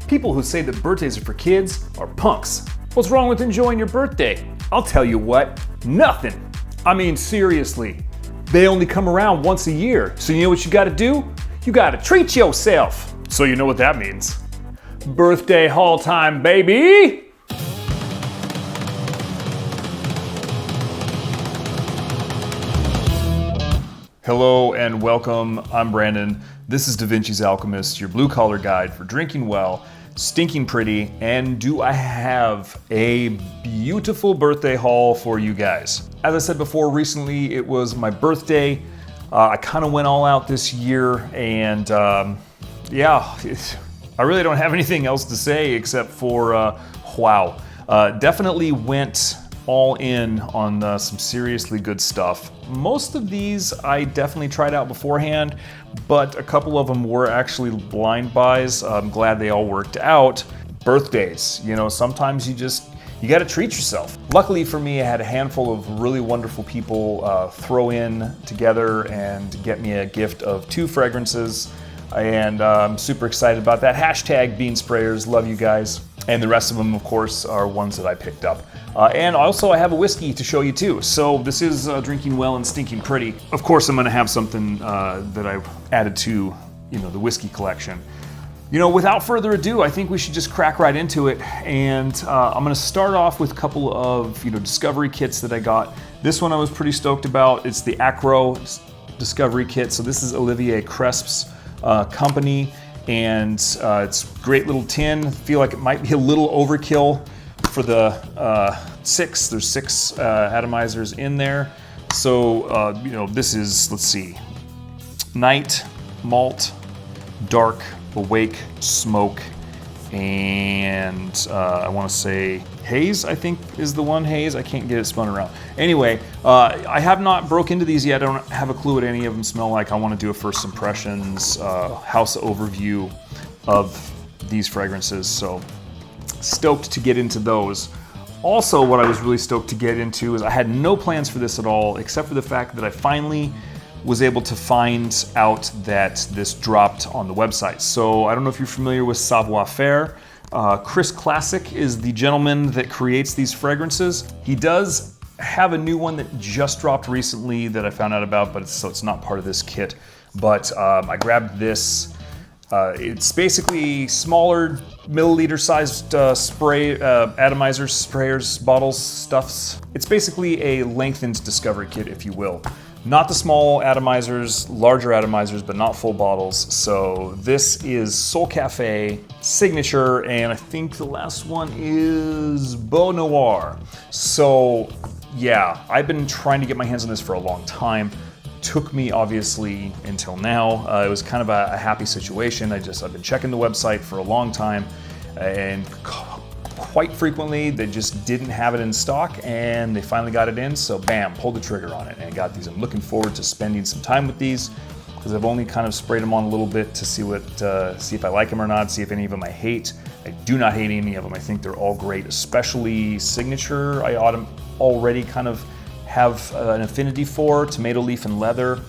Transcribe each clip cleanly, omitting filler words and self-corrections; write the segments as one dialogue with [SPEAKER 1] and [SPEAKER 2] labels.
[SPEAKER 1] People who say that birthdays are for kids are punks. What's wrong with enjoying your birthday? I'll tell you what, nothing. I mean, seriously. They only come around once a year, so you know what you gotta do? You gotta treat yourself. So you know what that means. Birthday haul time, baby! Hello and welcome, I'm Brandon. This is DaVinci's Alchemyst, your blue-collar guide for drinking well, stinking pretty, and do I have a beautiful birthday haul for you guys. As I said before, recently it was my birthday. I kind of went all out this year, and I really don't have anything else to say except for wow. Definitely went all in on some seriously good stuff. Most of these I definitely tried out beforehand, but a couple of them were actually blind buys. I'm glad they all worked out. Birthdays, you know, sometimes you gotta treat yourself. Luckily for me, I had a handful of really wonderful people throw in together and get me a gift of 2 fragrances, and I'm super excited about that. Hashtag bean sprayers, love you guys. And the rest of them, of course, are ones that I picked up. And also I have a whiskey to show you too. So this is drinking well and stinking pretty. Of course, I'm gonna have something that I've added to, the whiskey collection. Without further ado, I think we should just crack right into it. And I'm gonna start off with a couple of, discovery kits that I got. This one I was pretty stoked about. It's the Acro Discovery Kit. So this is Olivier Cresp's company. And it's a great little tin. I feel like it might be a little overkill for the 6. There's 6 atomizers in there. So, this is, let's see, night, malt, dark, awake, smoke, and I want to say haze, I think is the one, haze. I can't get it spun around. Anyway, I have not broke into these yet. I don't have a clue what any of them smell like. I want to do a first impressions, house overview of these fragrances. So stoked to get into those. Also, what I was really stoked to get into is I had no plans for this at all, except for the fact that I finally was able to find out that this dropped on the website. So I don't know if you're familiar with Savoir. Chris Classic is the gentleman that creates these fragrances. He does have a new one that just dropped recently that I found out about, but it's not part of this kit. But I grabbed this. It's basically smaller milliliter sized spray, atomizers, sprayers, bottles, stuffs. It's basically a lengthened discovery kit, if you will. Not the small atomizers, larger atomizers, but not full bottles. So this is Soul Cafe Signature, and I think the last one is Beau Noir. So yeah, I've been trying to get my hands on this for a long time. Took me obviously until now. It was kind of a happy situation. I've been checking the website for a long time, and quite frequently they just didn't have it in stock, and they finally got it in, so bam, pulled the trigger on it and got these. I'm looking forward to spending some time with these because I've only kind of sprayed them on a little bit to see if I like them or not, see if any of them I hate. I do not hate any of them. I think they're all great, especially Signature. I already kind of have an affinity for tomato leaf and leather.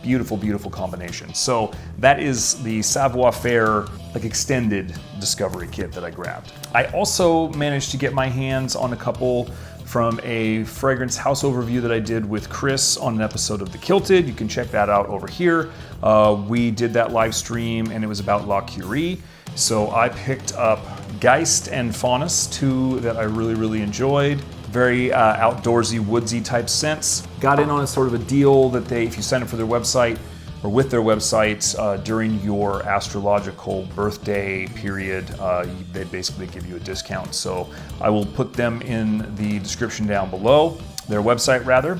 [SPEAKER 1] Beautiful, beautiful combination. So that is the Savoir Faire extended discovery kit that I grabbed. I also managed to get my hands on a couple from a fragrance house overview that I did with Chris on an episode of The Kilted. You can check that out over here. We did that live stream and it was about La Curie. So I picked up Geist and Faunus, 2 that I really, really enjoyed. Very outdoorsy, woodsy type scents. Got in on a sort of a deal that if you sign up for their website or with their website during your astrological birthday period, they basically give you a discount. So I will put them in the description down below. Their website rather,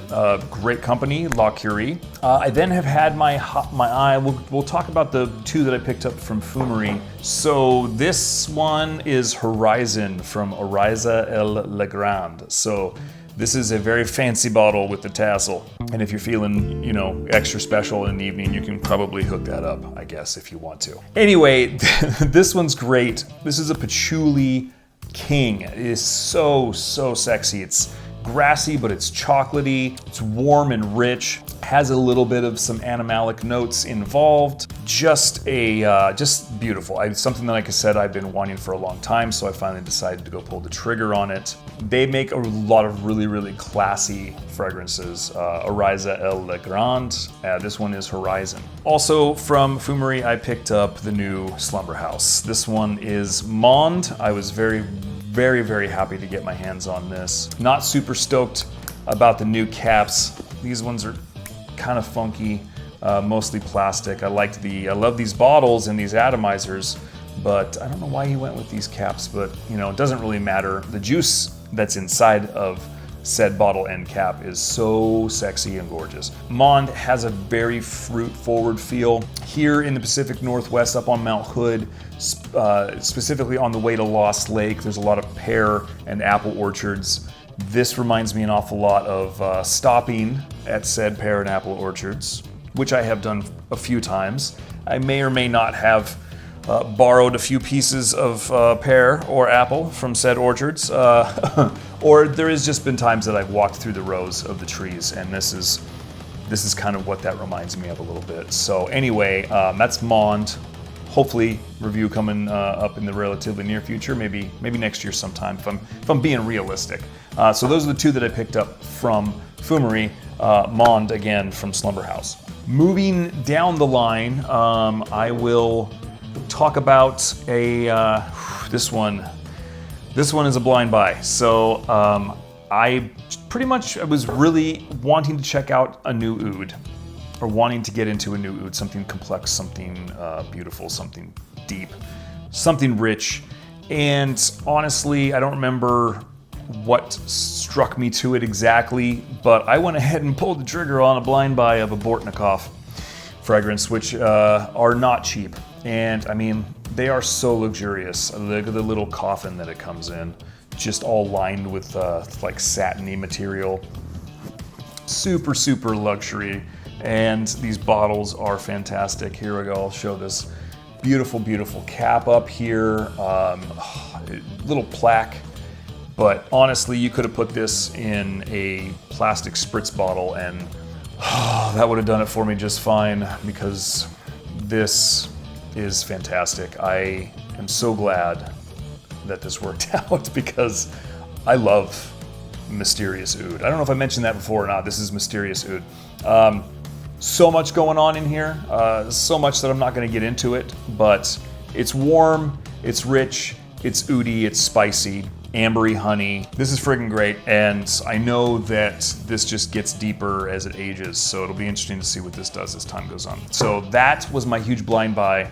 [SPEAKER 1] great company, La Curie. I then have had my eye, we'll talk about the 2 that I picked up from Fumerie. So this one is Horizon from Oriza El Legrand. So this is a very fancy bottle with the tassel. And if you're feeling, extra special in the evening, you can probably hook that up, I guess, if you want to. Anyway, this one's great. This is a Patchouli King. It is so, so sexy. It's grassy, but it's chocolatey. It's warm and rich. Has a little bit of some animalic notes involved. Just beautiful. Something that, like I said, I've been wanting for a long time, so I finally decided to go pull the trigger on it. They make a lot of really, really classy fragrances. Oriza El Legrand. This one is Horizon. Also from Fumerie, I picked up the new Slumber House. This one is Monde. I was very, very happy to get my hands on this. Not super stoked about the new caps. These ones are kind of funky, mostly plastic. I love these bottles and these atomizers, but I don't know why he went with these caps, but you know, it doesn't really matter. The juice that's inside of said bottle end cap is so sexy and gorgeous. Monde has a very fruit-forward feel. Here in the Pacific Northwest, up on Mount Hood, specifically on the way to Lost Lake, there's a lot of pear and apple orchards. This reminds me an awful lot of stopping at said pear and apple orchards, which I have done a few times. I may or may not have borrowed a few pieces of pear or apple from said orchards, or there has just been times that I've walked through the rows of the trees, and this is kind of what that reminds me of a little bit. So anyway, that's Monde. Hopefully, review coming up in the relatively near future, maybe next year sometime, if I'm being realistic. So those are the two that I picked up from Fumerie. Monde again from Slumber House. Moving down the line, I will talk about this one. This one is a blind buy. So I was really wanting to check out a new oud, or wanting to get into a new oud, something complex, something beautiful, something deep, something rich. And honestly, I don't remember what struck me to it exactly, but I went ahead and pulled the trigger on a blind buy of a Bortnikov fragrance, which are not cheap. And I mean, they are so luxurious. Look at the little coffin that it comes in, just all lined with like satiny material. Super, super luxury. And these bottles are fantastic. Here we go, I'll show this beautiful, beautiful cap up here. Little plaque. But honestly, you could have put this in a plastic spritz bottle and that would have done it for me just fine, because this is fantastic. I am so glad that this worked out, because I love mysterious oud. I don't know if I mentioned that before or not. This is mysterious oud. So much going on in here, so much that I'm not going to get into it, but it's warm, it's rich, it's oudy, it's spicy, ambery honey. This is friggin' great, and I know that this just gets deeper as it ages, so it'll be interesting to see what this does as time goes on. So that was my huge blind buy,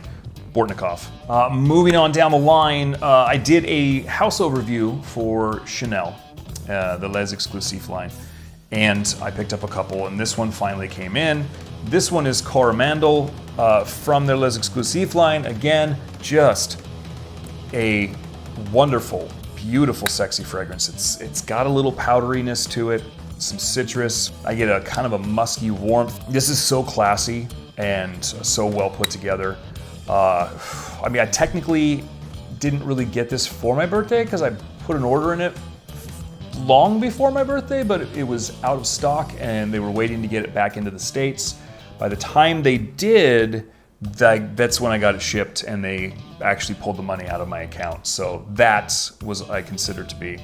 [SPEAKER 1] Bortnikov. Moving on down the line, I did a house overview for Chanel, the Les Exclusifs line, and I picked up a couple, and this one finally came in. This one is Coromandel from their Les Exclusifs line. Again, just a wonderful, beautiful, sexy fragrance. It's got a little powderiness to it, some citrus. I get a kind of a musky warmth. This is so classy and so well put together. I mean, I technically didn't really get this for my birthday because I put an order in it long before my birthday, but it was out of stock and they were waiting to get it back into the States. By the time they did, that's when I got it shipped and they actually pulled the money out of my account. So that was, I consider to be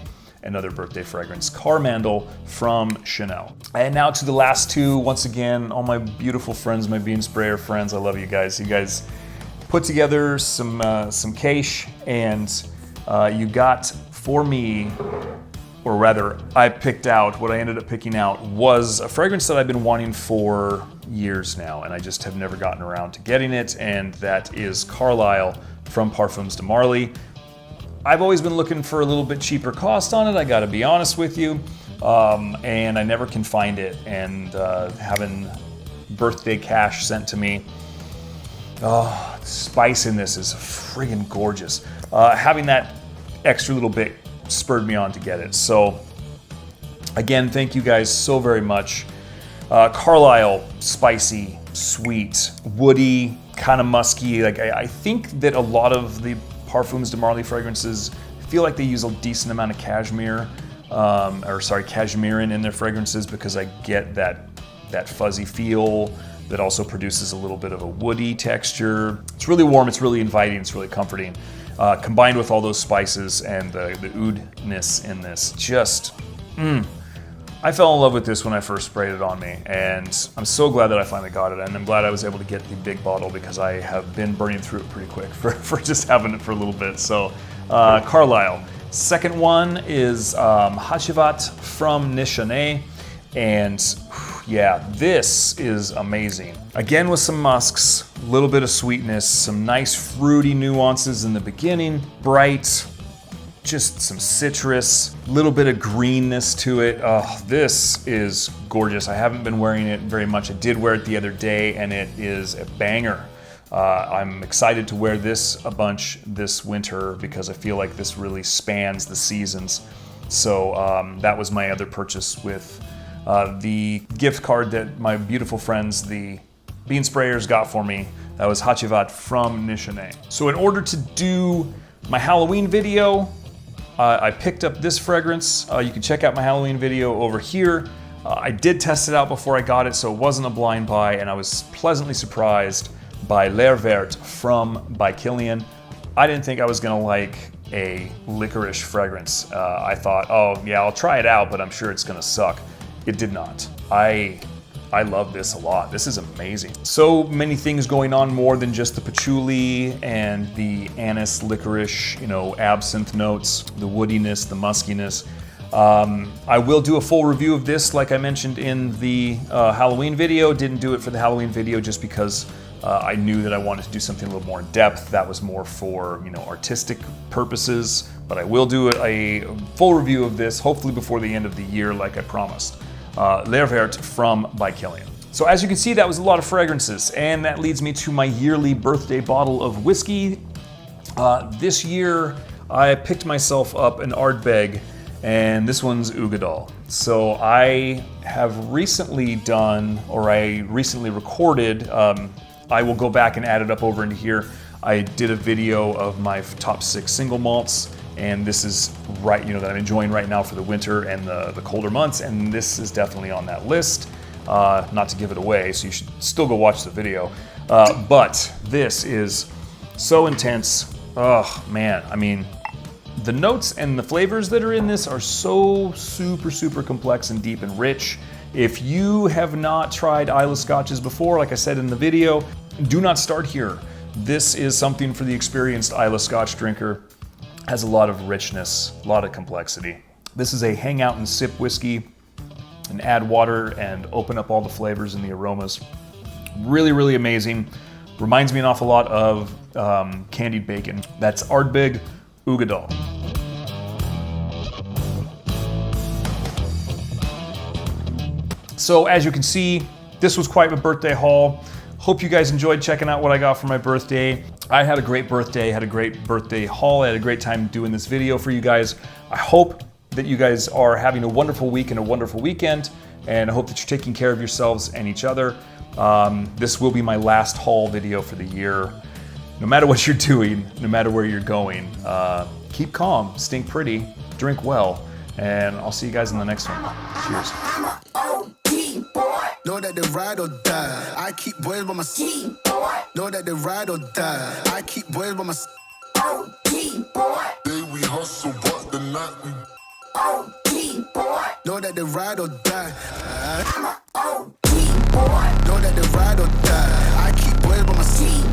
[SPEAKER 1] another birthday fragrance, Coromandel from Chanel. And now to the last two, once again, all my beautiful friends, my Bean Sprayer friends, I love you guys. You guys put together some cache, and you got for me, or rather I picked out, what I ended up picking out was a fragrance that I've been wanting for years now, and I just have never gotten around to getting it, and that is Carlisle from Parfums de Marly. I've always been looking for a little bit cheaper cost on it, I gotta be honest with you, and I never can find it, and having birthday cash sent to me, oh, the spice in this is friggin' gorgeous. Having that extra little bit spurred me on to get it. So again, thank you guys so very much. Carlisle, spicy, sweet, woody, kind of musky. Like I think that a lot of the Parfums de Marly fragrances feel like they use a decent amount of cashmere, or sorry, cashmerean in their fragrances because I get that fuzzy feel that also produces a little bit of a woody texture. It's really warm, it's really inviting, it's really comforting. Combined with all those spices and the oud-ness in this, just, I fell in love with this when I first sprayed it on me, and I'm so glad that I finally got it, and I'm glad I was able to get the big bottle because I have been burning through it pretty quick for just having it for a little bit. So, Carlisle. Second one is Hachivat from Nishanay, and yeah, this is amazing. Again with some musks, a little bit of sweetness, some nice fruity nuances in the beginning, bright, just some citrus, a little bit of greenness to it. Oh, this is gorgeous. I haven't been wearing it very much. I did wear it the other day and it is a banger. I'm excited to wear this a bunch this winter because I feel like this really spans the seasons. So that was my other purchase with the gift card that my beautiful friends, the bean sprayers, got for me. That was Hachivat from Nishanay. So in order to do my Halloween video, I picked up this fragrance. You can check out my Halloween video over here. I did test it out before I got it, so it wasn't a blind buy, and I was pleasantly surprised by L'air Vert from by Kilian. I didn't think I was gonna like a licorice fragrance. I thought, oh yeah, I'll try it out, but I'm sure it's gonna suck. It did not. I love this a lot. This is amazing. So many things going on more than just the patchouli and the anise, licorice, absinthe notes, the woodiness, the muskiness. I will do a full review of this, like I mentioned in the Halloween video. Didn't do it for the Halloween video just because I knew that I wanted to do something a little more in depth. That was more for artistic purposes. But I will do a full review of this, hopefully before the end of the year, like I promised. L'air Vert from by Kilian. So as you can see, that was a lot of fragrances, and that leads me to my yearly birthday bottle of whiskey. This year, I picked myself up an Ardbeg, and this one's Uigeadail. So I have recently done, or I recently recorded, I will go back and add it up over into here. I did a video of my top 6 single malts, and this is that I'm enjoying right now for the winter and the colder months, and this is definitely on that list. Not to give it away, so you should still go watch the video. But this is so intense. Oh man, I mean, the notes and the flavors that are in this are so super complex and deep and rich. If you have not tried Islay Scotches before, like I said in the video, do not start here. This is something for the experienced Islay Scotch drinker. Has a lot of richness, a lot of complexity. This is a hang out and sip whiskey and add water and open up all the flavors and the aromas. Really amazing. Reminds me an awful lot of candied bacon. That's Ardbeg Uigeadail. So as you can see, this was quite a birthday haul. Hope you guys enjoyed checking out what I got for my birthday. I had a great birthday, had a great birthday haul. I had a great time doing this video for you guys. I hope that you guys are having a wonderful week and a wonderful weekend, and I hope that you're taking care of yourselves and each other. This will be my last haul video for the year. No matter what you're doing, no matter where you're going, keep calm, stink pretty, drink well, and I'll see you guys in the next one. Cheers.
[SPEAKER 2] Know that they ride or die. I keep boys by my side. Know that they ride or die. I keep boys by my side. Day we hustle, but the night we know that they ride or die. Know that they ride or die. I keep boys by my side.